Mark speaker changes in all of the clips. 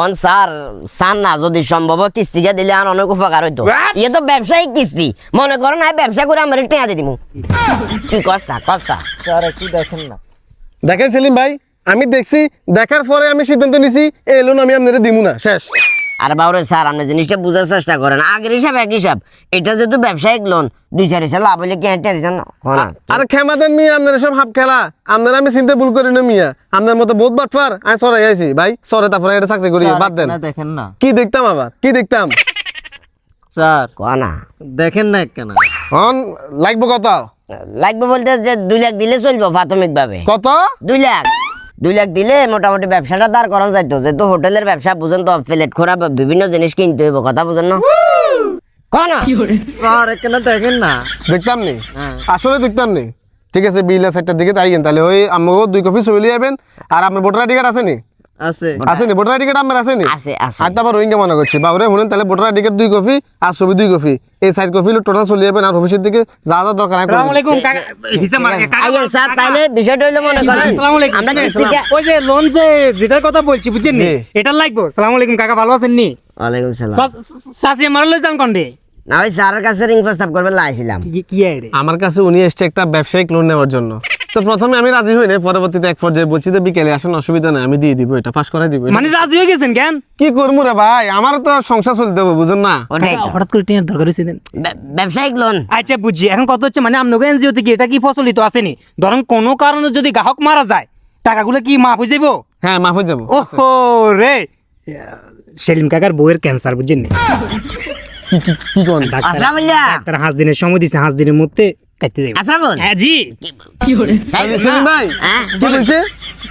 Speaker 1: On sir না যদি সম্ভব কিস্তিকে দিলে আর অনেক উপকার হইতো ইয়ে তো ব্যবসায়িক কিস্তি মনে করো না ব্যবসা করে আমার টেয়া দিয়ে দিমু কি কসা
Speaker 2: স্যার একটু দেখেন না।
Speaker 3: দেখেন সেলিম ভাই, আমি দেখছি, দেখার পরে আমি সিদ্ধান্ত নিছি এই লোন আমি আপনাদের দিমু না, শেষ।
Speaker 1: আর বাবুরে স্যার আপনি জিনিসটা বুঝার চেষ্টা করেন, আগের হিসাব এক হিসাব, এটা যেহেতু ব্যবসায়িক লোন 2-4 হিসাব লাভ হইলে কি টেয়া দিতেন না?
Speaker 3: আরে ক্ষমা দেন মিয়া, আপনারা সব হাফ খেলা, আপনারা আমি চিন্তা ভুল করি না মিয়া, আপনার মতো বহুত বাটফার আমি সরাই আইছি ভাই, সরে তারপরে এটা চাকরি করি
Speaker 2: স্যার,
Speaker 3: বাদ দেন।
Speaker 2: একখানা দেখেন না
Speaker 3: কি দেখতাম আবার, কি দেখতাম?
Speaker 2: স্যার,
Speaker 1: কনা
Speaker 2: দেখেন না একখানা।
Speaker 3: হন লাগবো কত?
Speaker 1: লাগবে বলতে যে 2 লাখ দিলে চলবো প্রাথমিক ভাবে।
Speaker 3: কত?
Speaker 1: 2 লাখ দিলে মোটামুটি ব্যবসাটা দাঁড় করানো যাইতো, যেহেতু হোটেলের ব্যবসা বুঝেন তো, প্লেট খোরা বিভিন্ন জিনিস কিনতে হইব, কথা বুঝেন না? কনা
Speaker 2: স্যার একখানা দেখেন না।
Speaker 3: দেখতাম নি,
Speaker 2: হ্যাঁ।
Speaker 3: আসলে দেখতাম নি। ঠিক আছে, বিলা সাইডটার দিকে তাইয়েন, তাহলে ওই আমাকে 2 কপি ছবি লিয়ে যাবেন। আর আপনার ভোটার আইডি কার্ড আছে নি?
Speaker 2: আছে
Speaker 3: আছে নি ভোটার আইডি কার্ড আমার আছে নি?
Speaker 1: আছে
Speaker 3: আর তারপর রোহিঙ্গা মনে করছি বাবুরে, শুনেন তাহলে ভোটার আইডি কার্ড 2 কপি আর ছবি 2 কপি, এই 4 কপি টোটাল চলে যাবেন। আর অফিসের দিকে যা যা দরকার নাই
Speaker 4: আসসালামু আলাইকুম কাকা, হিসাব মার কাকা।
Speaker 1: আইয়েন স্যার, তাইলে বিষয়টা হইলো মনে করেন
Speaker 4: আসসালামু আলাইকুম।
Speaker 1: আমরা কিস্তিটা
Speaker 4: ওই যে লোন যে যেটার কথা বলছি বুঝছেন নি,
Speaker 3: জি।
Speaker 4: এটা লাগবো। আসসালামু আলাইকুম কাকা, ভালো আছেন নি?
Speaker 1: ওয়ালাইকুম সালাম।
Speaker 4: সাসি আমার লই যান কোনডে?
Speaker 1: না ওই স্যারের কাছে রিং প্রস্তাব করবে লাইছিলাম।
Speaker 4: কি আইডি?
Speaker 3: আমার কাছে উনি এসছে একটা ব্যবসায়িক লোন নেওয়ার জন্য। তো প্রথমে আমি রাজি হই না, পরবর্তীতে এক পর্যায়ে বলছি যে বিকেলে আসেন, অসুবিধা নাই, আমি দিয়ে দিব, এটা পাস করাই দিব।
Speaker 4: মানে রাজি হয়ে গেছেন কেন?
Speaker 3: কি করবো রে ভাই, আমার তো সংসার চলতে হবে, বুঝেন না?
Speaker 1: ওটাই তো।
Speaker 4: হঠাৎ করে টিনের দরকার হয়েছে দেন।
Speaker 1: ব্যবসায়িক লোন।
Speaker 4: আচ্ছা বুঝছি, এখন কত হচ্ছে মানে আপনাকে এনজিওতে কি এটা কি প্রচলিত আসেনি? ধরেন কোনো কারণে যদি গ্রাহক মারা যায়, টাকাগুলো কি মাফ হয়ে যাবো?
Speaker 3: হ্যাঁ, মাফ হয়ে যাবো।
Speaker 4: ওহো রে, সেলিম কাকার বউয়ের ক্যান্সার বুঝছেন নি?
Speaker 3: কি কোন?
Speaker 1: আসলা বললা
Speaker 4: ডাক্তার 5 দিনের সময় দিছে, 5 দিনের মধ্যে কাটতে দেবে।
Speaker 1: আসলা বল।
Speaker 4: হ্যাঁ জি।
Speaker 3: সেলিম ভাই,
Speaker 1: হ্যাঁ?
Speaker 3: কি বলছে?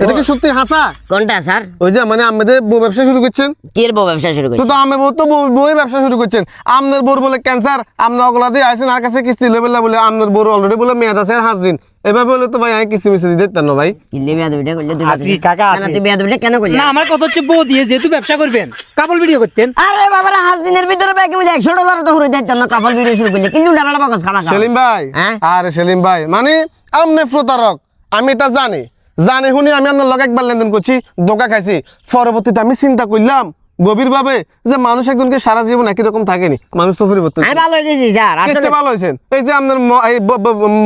Speaker 3: এটা কি সত্যি হাসা?
Speaker 1: কোনটা স্যার?
Speaker 3: ওই যে মানে আমাদের বউ ব্যবসা শুরু করছেন,
Speaker 1: কি এর বউ ব্যবসা শুরু
Speaker 3: তো
Speaker 1: করছে?
Speaker 3: তো আমি তো বই ব্যবসা শুরু করছেন। আপনার বউর বলে ক্যান্সার, আপনি অগলা দিয়ে আইসেন আর কাছে কিস্তি লেবেলা বলে, আপনার বউর অলরেডি বলে মেয়াদ আছে 5 দিন, এভাবে বলে তো ভাই আমি কিস্তি মিস্তি দিতে পারতাম না ভাই।
Speaker 1: কিল্লি বেয়াদবিটা করলে তুই
Speaker 4: আসি কাকা,
Speaker 1: না,
Speaker 4: আসি।
Speaker 1: তুই বেয়াদবিটা কেন করলি?
Speaker 4: না আমার কথা হচ্ছে বউ দিয়ে যেহেতু ব্যবসা করবেন, কাপড় ভিডিও করতেন।
Speaker 1: আরে বাবারা, 5 দিনের ভিতরে ব্যাগে মিলে 100 ডলার তো ঘুরে যাইতাম না, কাপড় ভিডিও শুরু করলে কিন্তু ডাবলা বাকস খানা খা।
Speaker 3: সেলিম ভাই,
Speaker 1: হ্যাঁ?
Speaker 3: আরে সেলিম ভাই, মানে আমনে প্রতারক, আমি এটা জানি শুনি আমি আপনার লগে একবার লেনদেন করছি, ধোকা খাইছি। পরবর্তীতে আমি চিন্তা করলাম গভীর ভাবে যে মানুষ একজনকে সারা জীবন একই রকম থাকেনি, মানুষ তো পরিবর্তন।
Speaker 1: আমি ভালো হয়ে গেছি স্যার, আসলে
Speaker 3: কিচ্ছে ভালো হয়েছেন, এই যে আপনার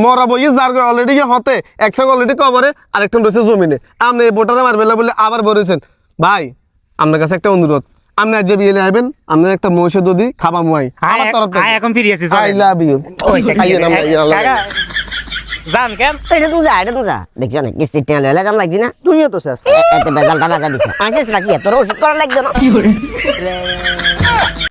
Speaker 3: মরা বই যার অলরেডি হতে একসঙ্গে অলরেডি কবরে, আরেকটা রয়েছে জমিনে, আপনি এই বোটারে মারবেলা বলে আবার বলেছেন। ভাই আপনার কাছে একটা অনুরোধ, আপনি আজ যে বিয়ে আইবেন, আপনার একটা মহিষের দুধি খাবা মুয়াই আমার তরফ থেকে।
Speaker 4: এখন ফিরে আসি
Speaker 3: আই লাভ ইউ।
Speaker 4: কাকা জান কেন?
Speaker 1: এটা তুই যা দেখছ না কিস্তি টেয়া লইলা কাম লাগছি না,
Speaker 2: তুইও তো শেষ।
Speaker 1: এতে বেজালটা বাজা দিছে। আসিস নাকি তোর ওষুধ করা লাগবে না?